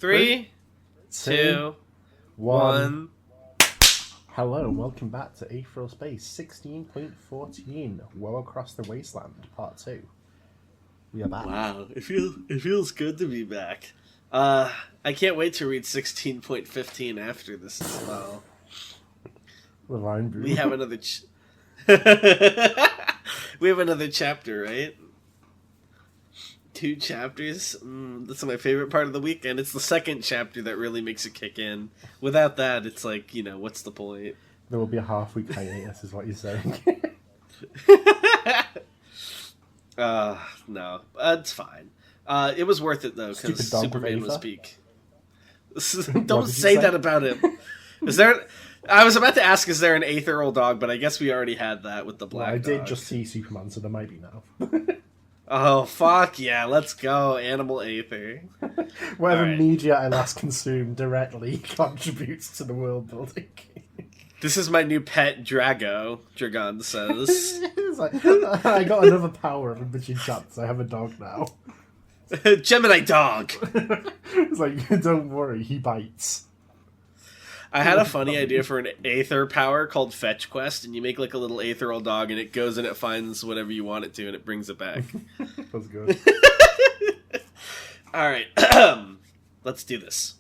3, 2, 1. Hello and welcome back to Aetheral Space 16.14, Woe Across the Wasteland, Part 2. We are back. Wow, it feels good to be back. I can't wait to read 16.15 after this as well. The line brew. We have another we have another chapter, right? 2 chapters. That's my favorite part of the weekend. It's the second chapter that really makes it kick in. Without that, it's like, what's the point? There will be a half-week hiatus, is what you're saying. No. It's fine. It was worth it, though, because Superman was peak. Don't say that about him. Is there... I was about to ask, is there an Aetheral dog, but I guess we already had that with the black dog. I did just see Superman, so there might be now. Oh, fuck yeah, let's go, Animal Aether. Whatever media I last consumed directly contributes to the world building. This is my new pet, Drago, Dragon says. It's like, I got another power in between chapters. I have a dog now. Gemini dog! It's like, don't worry, he bites. I had a funny idea for an Aether power called Fetch Quest, and you make like a little Aetheral dog, and it goes and it finds whatever you want it to, and it brings it back. That's good. Alright, let's do this.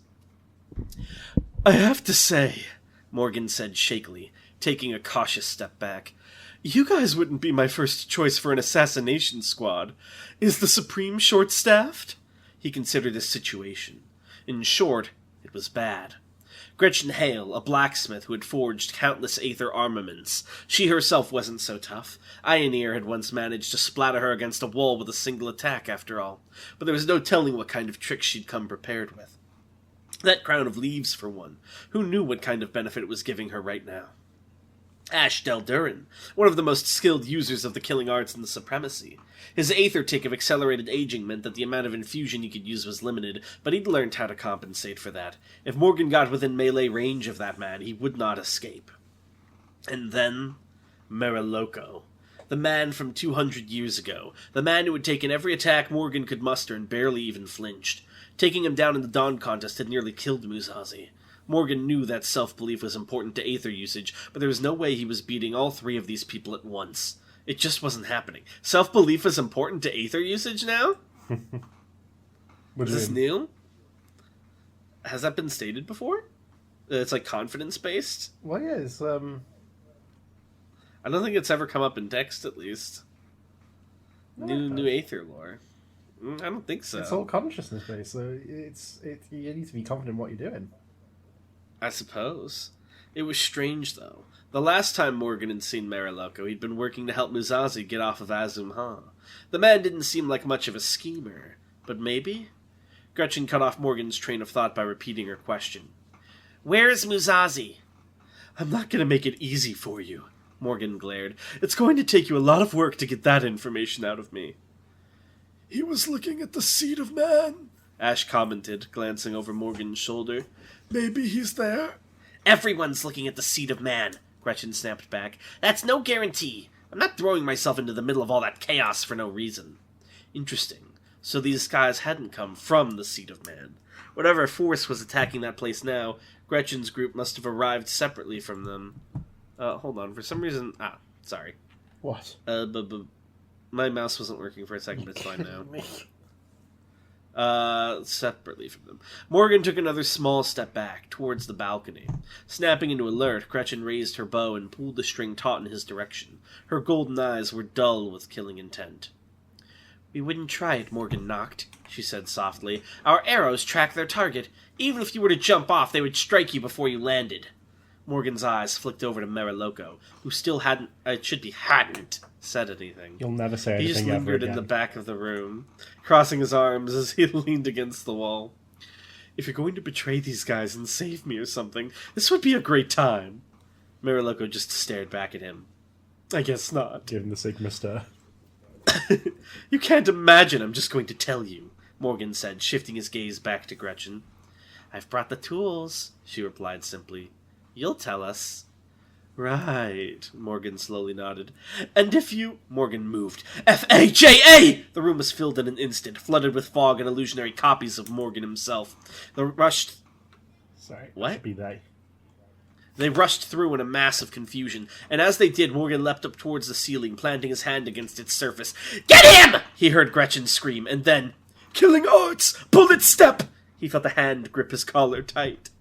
I have to say, Morgan said shakily, taking a cautious step back, you guys wouldn't be my first choice for an assassination squad. Is the Supreme short-staffed? He considered his situation. In short, it was bad. Gretchen Hale, a blacksmith who had forged countless Aether armaments. She herself wasn't so tough. Ioneer had once managed to splatter her against a wall with a single attack, after all. But there was no telling what kind of tricks she'd come prepared with. That crown of leaves, for one. Who knew what kind of benefit it was giving her right now? Ash Deldurin, one of the most skilled users of the killing arts in the Supremacy. His Aether tick of accelerated aging meant that the amount of infusion he could use was limited, but he'd learned how to compensate for that. If Morgan got within melee range of that man, he would not escape. And then, Meriloko. The man from 200 years ago. The man who had taken every attack Morgan could muster and barely even flinched. Taking him down in the Dawn contest had nearly killed Musashi. Morgan knew that self-belief was important to Aether usage, but there was no way he was beating all 3 of these people at once. It just wasn't happening. Self-belief is important to Aether usage now? Is this new? Has that been stated before? It's like confidence-based? Well, yeah, it's, I don't think it's ever come up in text, at least. New Aether lore. I don't think so. It's all consciousness-based, so you need to be confident in what you're doing. I suppose. It was strange, though. The last time Morgan had seen Meriloko, he'd been working to help Musashi get off of Azum-Ha. The man didn't seem like much of a schemer, but maybe? Gretchen cut off Morgan's train of thought by repeating her question. Where is Musashi? I'm not going to make it easy for you, Morgan glared. It's going to take you a lot of work to get that information out of me. He was looking at the seed of man, Ash commented, glancing over Morgan's shoulder. Maybe he's there? Everyone's looking at the seed of man, Gretchen snapped back. That's no guarantee. I'm not throwing myself into the middle of all that chaos for no reason. Interesting. So these guys hadn't come from the seed of man. Whatever force was attacking that place now, Gretchen's group must have arrived separately from them. Hold on. For some reason... sorry. What? My mouse wasn't working for a second, but it's fine now. Separately from them. Morgan took another small step back, towards the balcony. Snapping into alert, Gretchen raised her bow and pulled the string taut in his direction. Her golden eyes were dull with killing intent. We wouldn't try it, Morgan knocked, she said softly. Our arrows track their target. Even if you were to jump off, they would strike you before you landed. Morgan's eyes flicked over to Meriloko, who still hadn't said anything. You'll never say anything. He just lingered in the back of the room, crossing his arms as he leaned against the wall. If you're going to betray these guys and save me or something, this would be a great time. Meriloko just stared back at him. I guess not. Give him the Sigma stare. You can't imagine I'm just going to tell you, Morgan said, shifting his gaze back to Gretchen. I've brought the tools, she replied simply. You'll tell us. Right, Morgan slowly nodded. And if you... Morgan moved. F-A-J-A! The room was filled in an instant, flooded with fog and illusionary copies of Morgan himself. They rushed... Sorry, What? It should be they. They rushed through in a mass of confusion, and as they did, Morgan leapt up towards the ceiling, planting his hand against its surface. Get him! He heard Gretchen scream, and then... Killing arts! Bullet step! He felt the hand grip his collar tight.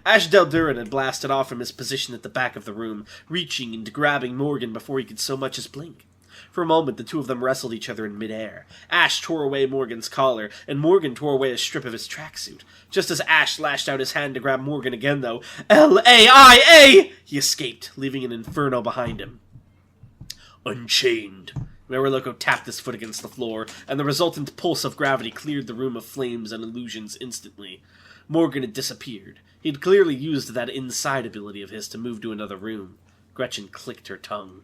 Ash Deldurin had blasted off from his position at the back of the room, reaching and grabbing Morgan before he could so much as blink. For a moment, the two of them wrestled each other in midair. Ash tore away Morgan's collar, and Morgan tore away a strip of his tracksuit. Just as Ash lashed out his hand to grab Morgan again, though, L-A-I-A! He escaped, leaving an inferno behind him. Unchained. Mariloko tapped his foot against the floor, and the resultant pulse of gravity cleared the room of flames and illusions instantly. Morgan had disappeared. He'd clearly used that inside ability of his to move to another room. Gretchen clicked her tongue.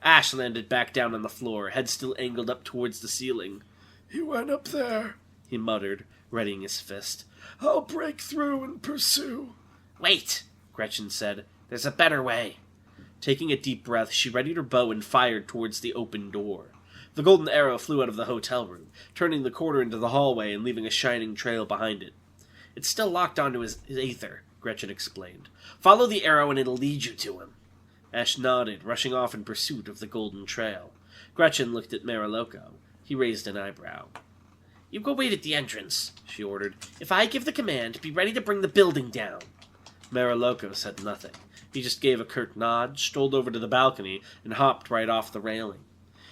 Ash landed back down on the floor, head still angled up towards the ceiling. He went up there, he muttered, readying his fist. I'll break through and pursue. Wait, Gretchen said. There's a better way. Taking a deep breath, she readied her bow and fired towards the open door. The golden arrow flew out of the hotel room, turning the corner into the hallway and leaving a shining trail behind it. It's still locked onto his aether, Gretchen explained. Follow the arrow and it'll lead you to him. Ash nodded, rushing off in pursuit of the golden trail. Gretchen looked at Mariloko. He raised an eyebrow. You go wait at the entrance, she ordered. If I give the command, be ready to bring the building down. Mariloko said nothing. He just gave a curt nod, strolled over to the balcony, and hopped right off the railing.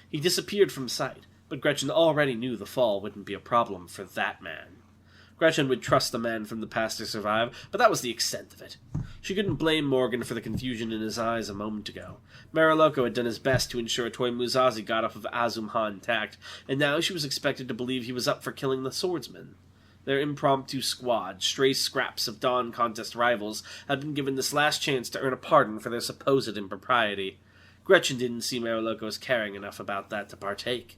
He disappeared from sight, but Gretchen already knew the fall wouldn't be a problem for that man. Gretchen would trust the man from the past to survive, but that was the extent of it. She couldn't blame Morgan for the confusion in his eyes a moment ago. Mariloko had done his best to ensure Toy Muzazi got off of Azumha intact, and now she was expected to believe he was up for killing the swordsman. Their impromptu squad, stray scraps of Dawn contest rivals, had been given this last chance to earn a pardon for their supposed impropriety. Gretchen didn't see Mariloko as caring enough about that to partake.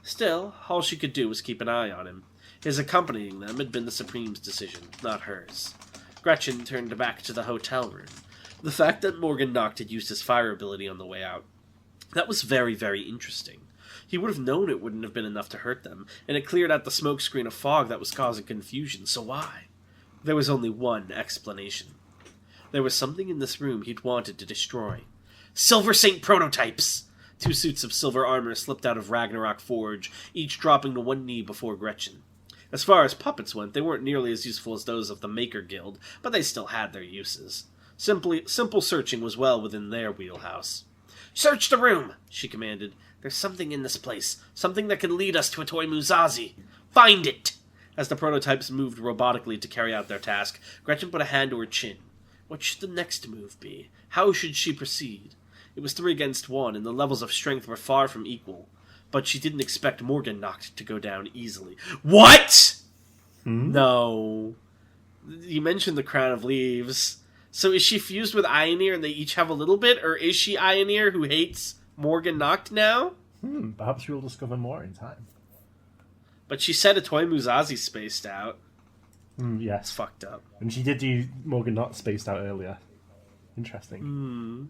Still, all she could do was keep an eye on him. His accompanying them had been the Supreme's decision, not hers. Gretchen turned back to the hotel room. The fact that Morgan Noct had used his fire ability on the way out, that was very, very interesting. He would have known it wouldn't have been enough to hurt them, and it cleared out the smokescreen of fog that was causing confusion, so why? There was only one explanation. There was something in this room he'd wanted to destroy. Silver Saint prototypes! 2 suits of silver armor slipped out of Ragnarok Forge, each dropping to one knee before Gretchen. As far as puppets went, they weren't nearly as useful as those of the Maker Guild, but they still had their uses. Simple searching was well within their wheelhouse. Search the room, she commanded. There's something in this place, something that could lead us to a Toy Muzazi. Find it! As the prototypes moved robotically to carry out their task, Gretchen put a hand to her chin. What should the next move be? How should she proceed? It was 3 against 1, and the levels of strength were far from equal. But she didn't expect Morgan Noct to go down easily. What?! No. You mentioned the Crown of Leaves. So is she fused with Ioneer and they each have a little bit? Or is she Ioneer who hates Morgan Noct now? Perhaps we'll discover more in time. But she said a Toy Muzazi spaced out. Yes. It's fucked up. And she did do Morgan Noct spaced out earlier. Interesting.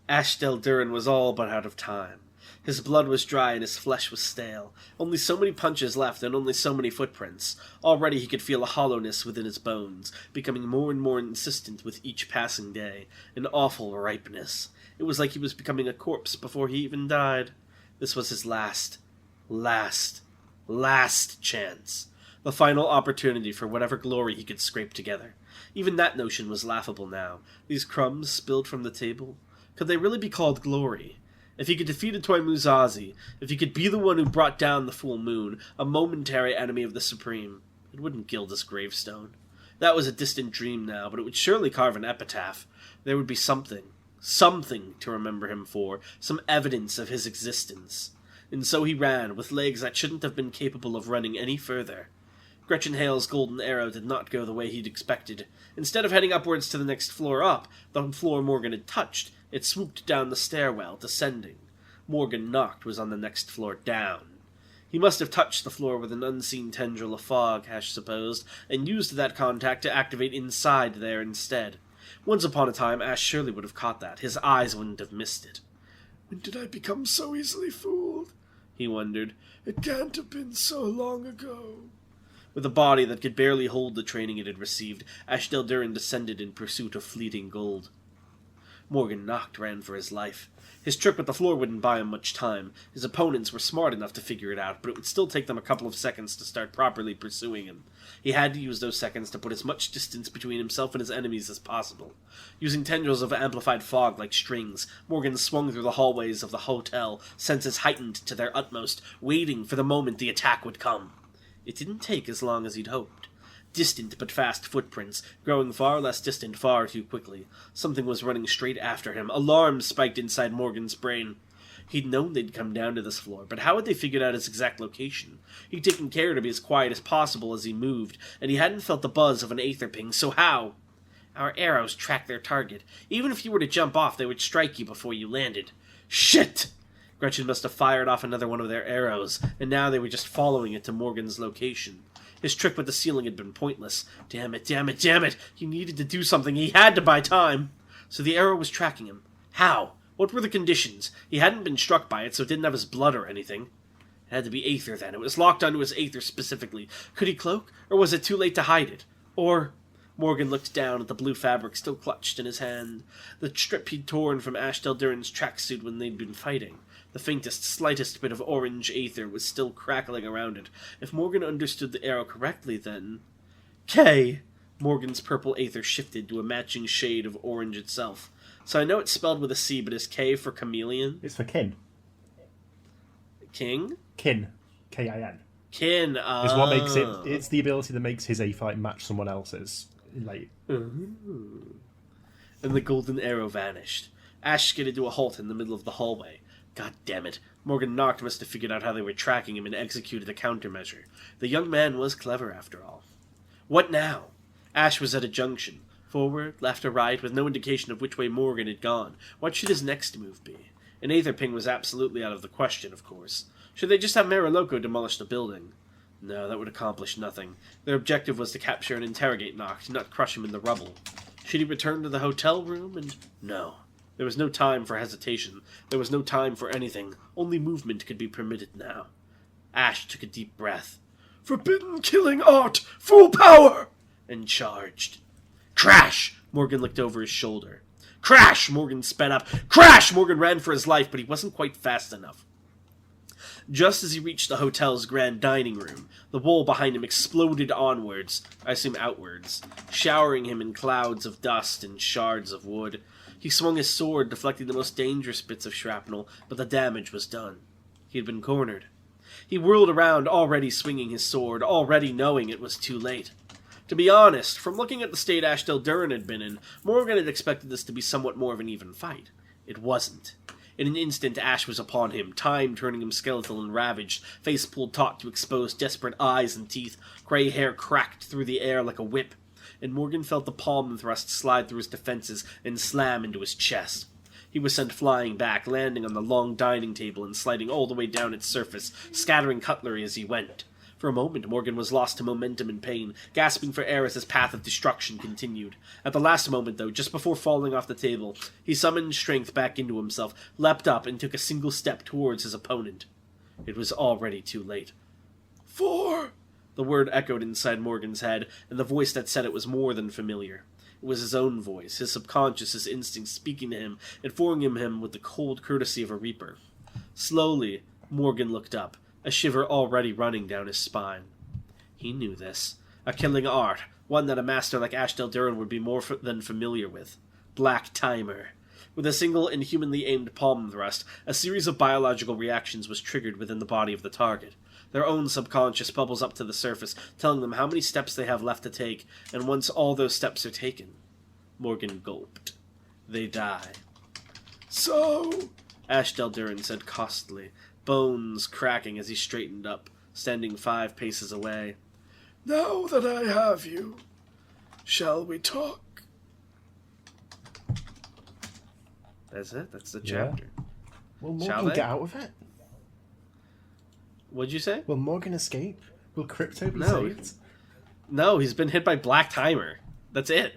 Ash Deldurin was all but out of time. His blood was dry and his flesh was stale. Only so many punches left and only so many footprints. Already he could feel a hollowness within his bones, becoming more and more insistent with each passing day. An awful ripeness. It was like he was becoming a corpse before he even died. This was his last chance. The final opportunity for whatever glory he could scrape together. Even that notion was laughable now. These crumbs spilled from the table. Could they really be called glory? If he could defeat a Toy Muzazi, if he could be the one who brought down the full moon, a momentary enemy of the Supreme, it wouldn't gild his gravestone. That was a distant dream now, but it would surely carve an epitaph. There would be something to remember him for, some evidence of his existence. And so he ran, with legs that shouldn't have been capable of running any further. Gretchen Hale's golden arrow did not go the way he'd expected. Instead of heading upwards to the next floor up, the floor Morgan had touched, it swooped down the stairwell, descending. Morgan Noct was on the next floor down. He must have touched the floor with an unseen tendril of fog, Ash supposed, and used that contact to activate inside there instead. Once upon a time, Ash surely would have caught that. His eyes wouldn't have missed it. When did I become so easily fooled? He wondered. It can't have been so long ago. With a body that could barely hold the training it had received, Ashtel Durin descended in pursuit of fleeting gold. Morgan Noct ran for his life. His trick with the floor wouldn't buy him much time. His opponents were smart enough to figure it out, but it would still take them a couple of seconds to start properly pursuing him. He had to use those seconds to put as much distance between himself and his enemies as possible. Using tendrils of amplified fog like strings, Morgan swung through the hallways of the hotel, senses heightened to their utmost, waiting for the moment the attack would come. It didn't take as long as he'd hoped. Distant but fast footprints, growing far less distant far too quickly. Something was running straight after him. Alarm spiked inside Morgan's brain. He'd known they'd come down to this floor, but how had they figured out its exact location? He'd taken care to be as quiet as possible as he moved, and he hadn't felt the buzz of an aether ping, so how? Our arrows track their target. Even if you were to jump off, they would strike you before you landed. Shit! Gretchen must have fired off another one of their arrows, and now they were just following it to Morgan's location. His trick with the ceiling had been pointless. Damn it, damn it, damn it! He needed to do something. He had to buy time! So the arrow was tracking him. How? What were the conditions? He hadn't been struck by it, so it didn't have his blood or anything. It had to be aether, then. It was locked onto his aether specifically. Could he cloak? Or was it too late to hide it? Or... Morgan looked down at the blue fabric still clutched in his hand. The strip he'd torn from Ashtel Durin's tracksuit when they'd been fighting. The faintest, slightest bit of orange aether was still crackling around it. If Morgan understood the arrow correctly, then... K! Morgan's purple aether shifted to a matching shade of orange itself. So I know it's spelled with a C, but is K for chameleon? It's for kin. King? Kin. K-I-N. Kin, It's what makes it... It's the ability that makes his A-fight match someone else's. Like... And the golden arrow vanished. Ash skidded to a halt in the middle of the hallway. God damn it. Morgan Noct must have figured out how they were tracking him and executed a countermeasure. The young man was clever, after all. What now? Ash was at a junction. Forward, left or right, with no indication of which way Morgan had gone. What should his next move be? An aether ping was absolutely out of the question, of course. Should they just have Mariloco demolish the building? No, that would accomplish nothing. Their objective was to capture and interrogate Noct, not crush him in the rubble. Should he return to the hotel room? And no. There was no time for hesitation. There was no time for anything. Only movement could be permitted now. Ash took a deep breath. Forbidden killing art! Full power! And charged. Crash! Morgan looked over his shoulder. Crash! Morgan sped up. Crash! Morgan ran for his life, but he wasn't quite fast enough. Just as he reached the hotel's grand dining room, the wall behind him exploded onwards, I assume outwards, showering him in clouds of dust and shards of wood. He swung his sword, deflecting the most dangerous bits of shrapnel, but the damage was done. He had been cornered. He whirled around, already swinging his sword, already knowing it was too late. To be honest, from looking at the state Ashtel Durin had been in, Morgan had expected this to be somewhat more of an even fight. It wasn't. In an instant, Ash was upon him, time turning him skeletal and ravaged, face pulled taut to expose desperate eyes and teeth, grey hair cracked through the air like a whip, and Morgan felt the palm thrust slide through his defenses and slam into his chest. He was sent flying back, landing on the long dining table and sliding all the way down its surface, scattering cutlery as he went. For a moment, Morgan was lost to momentum and pain, gasping for air as his path of destruction continued. At the last moment, though, just before falling off the table, he summoned strength back into himself, leapt up, and took a single step towards his opponent. It was already too late. 4! The word echoed inside Morgan's head, and the voice that said it was more than familiar. It was his own voice, his subconscious, his instincts speaking to him, informing him with the cold courtesy of a reaper. Slowly, Morgan looked up, a shiver already running down his spine. He knew this. A killing art, one that a master like Ashtel Durin would be more than familiar with. Black Timer. With a single inhumanly aimed palm thrust, a series of biological reactions was triggered within the body of the target. Their own subconscious bubbles up to the surface, telling them how many steps they have left to take, and once all those steps are taken, Morgan gulped. They die. So? Ashtel Durin said costly, bones cracking as he straightened up, standing 5 paces away. Now that I have you, shall we talk? That's it? That's the chapter. Yeah. Will Shall Morgan they? get out of it? What'd you say? Will Morgan escape? Will Crypto be No. saved? No, he's been hit by Black Timer. That's it.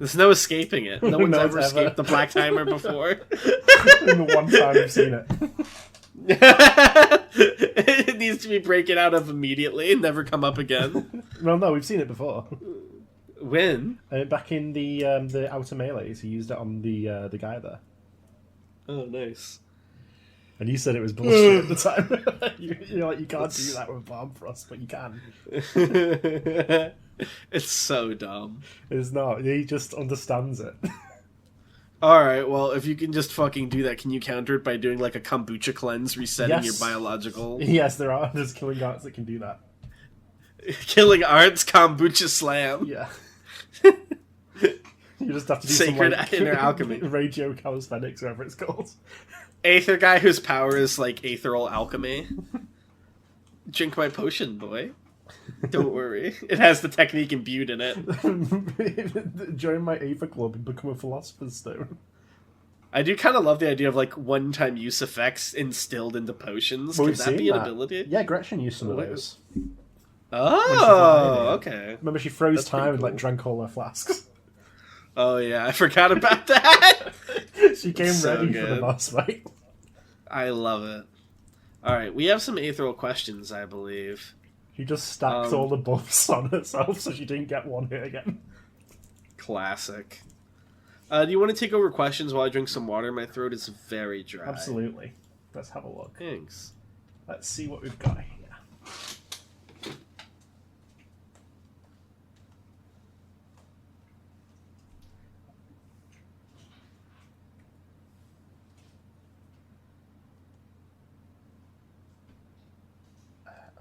There's no escaping it. No one's No ever one's escaped the black timer before. In the one time I've seen it. It needs to be breaking out of immediately and never come up again. Well, no, we've seen it before. When? Back in the outer melees, he used it on the guy there. Oh, nice. And you said it was bullshit at the time. You're like, you can't do that with Bomb Frost, but you can. It's so dumb. It's not. He just understands it. Alright, well, if you can just fucking do that, can you counter it by doing like a kombucha cleanse, resetting Yes. your biological... Yes, there's killing arts that can do that. Killing Arts Kombucha Slam. Yeah. You just have to do Sacred some, like, inner alchemy. radio calisthenics, whatever it's called. Aether guy whose power is like Aetheral Alchemy. Drink my potion, boy. Don't worry. It has the technique imbued in it. Join my Aether Club and become a Philosopher's Stone. I do kind of love the idea of like one-time use effects instilled into potions. Well, Could we've that seen be an that. ability? Yeah, Gretchen used some of those. Oh, okay. Remember, she froze That's pretty time and cool. like drank all her flasks. Oh yeah, I forgot about that. She came So ready for the good. boss fight. I love it. All right, we have some aethereal questions, I believe. She just stacked all the buffs on herself so she didn't get one hit again. Classic. Do you want to take over questions while I drink some water? My throat is very dry. Absolutely. Let's have a look. Thanks. Let's see what we've got here.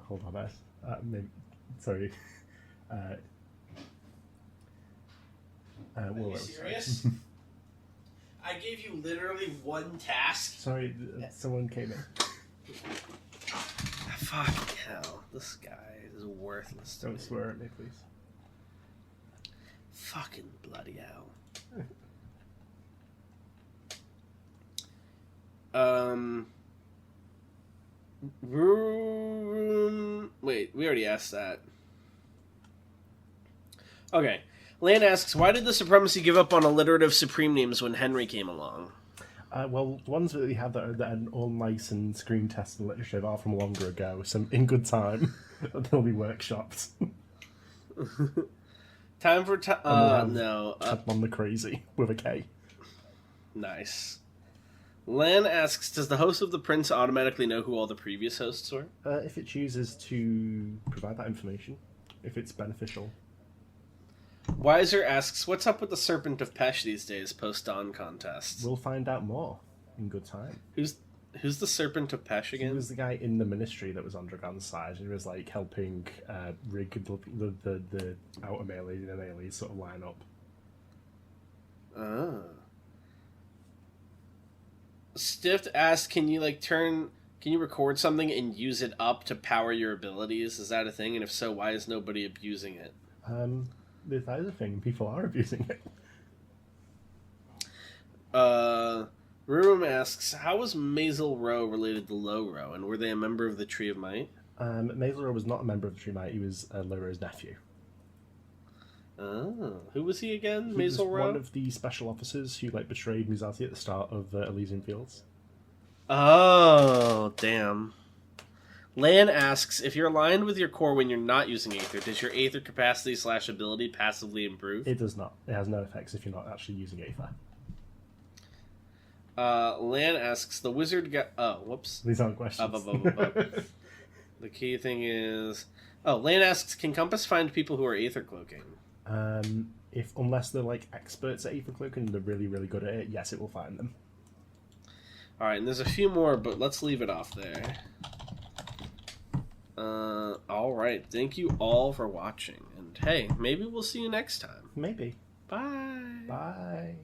Hold on, sorry. Are you serious? I gave you literally one task. Sorry, someone came in. Fucking hell, this guy is worthless to me. Don't swear at me, please. Fucking bloody hell. Wait, we already asked that. Okay. Lan asks, why did the Supremacy give up on alliterative supreme names when Henry came along? Well, the ones that we have that are all nice and screen test and literature are from longer ago, so in good time they'll be workshopped. Time for no. On the crazy with a K. Nice. Lan asks, does the host of The Prince automatically know who all the previous hosts were? If it chooses to provide that information, if it's beneficial. Wiser asks, what's up with the Serpent of Pesh these days, post-Dawn contests? We'll find out more in good time. Who's the Serpent of Pesh He again? was the guy in the ministry that was on Dragon's side. He was like helping rig the outer melee and melee sort of line up. Oh. Stift asks, can you record something and use it up to power your abilities? Is that a thing? And if so, why is nobody abusing it? That is a thing. People are abusing it. Rurum asks, how was Mazel Row related to Low Row, and were they a member of the Tree of Might? Mazelro was not a member of the Tree Might. He was Lyra's nephew. Oh, who was he again? He Mazel was Row? one of the special officers who betrayed Muzati at the start of Elysian Fields. Oh, damn. Lan asks, if you're aligned with your core when you're not using Aether, does your Aether capacity / ability passively improve? It does not. It has no effects if you're not actually using Aether. Lan asks, the wizard got... Oh, whoops. These aren't questions. The key thing is... Oh, Lan asks, can Compass find people who are Aether cloaking? Unless they're experts at Aether cloaking and they're really, really good at it, yes, it will find them. Alright, and there's a few more, but let's leave it off there. Alright, thank you all for watching. And hey, maybe we'll see you next time. Maybe. Bye! Bye.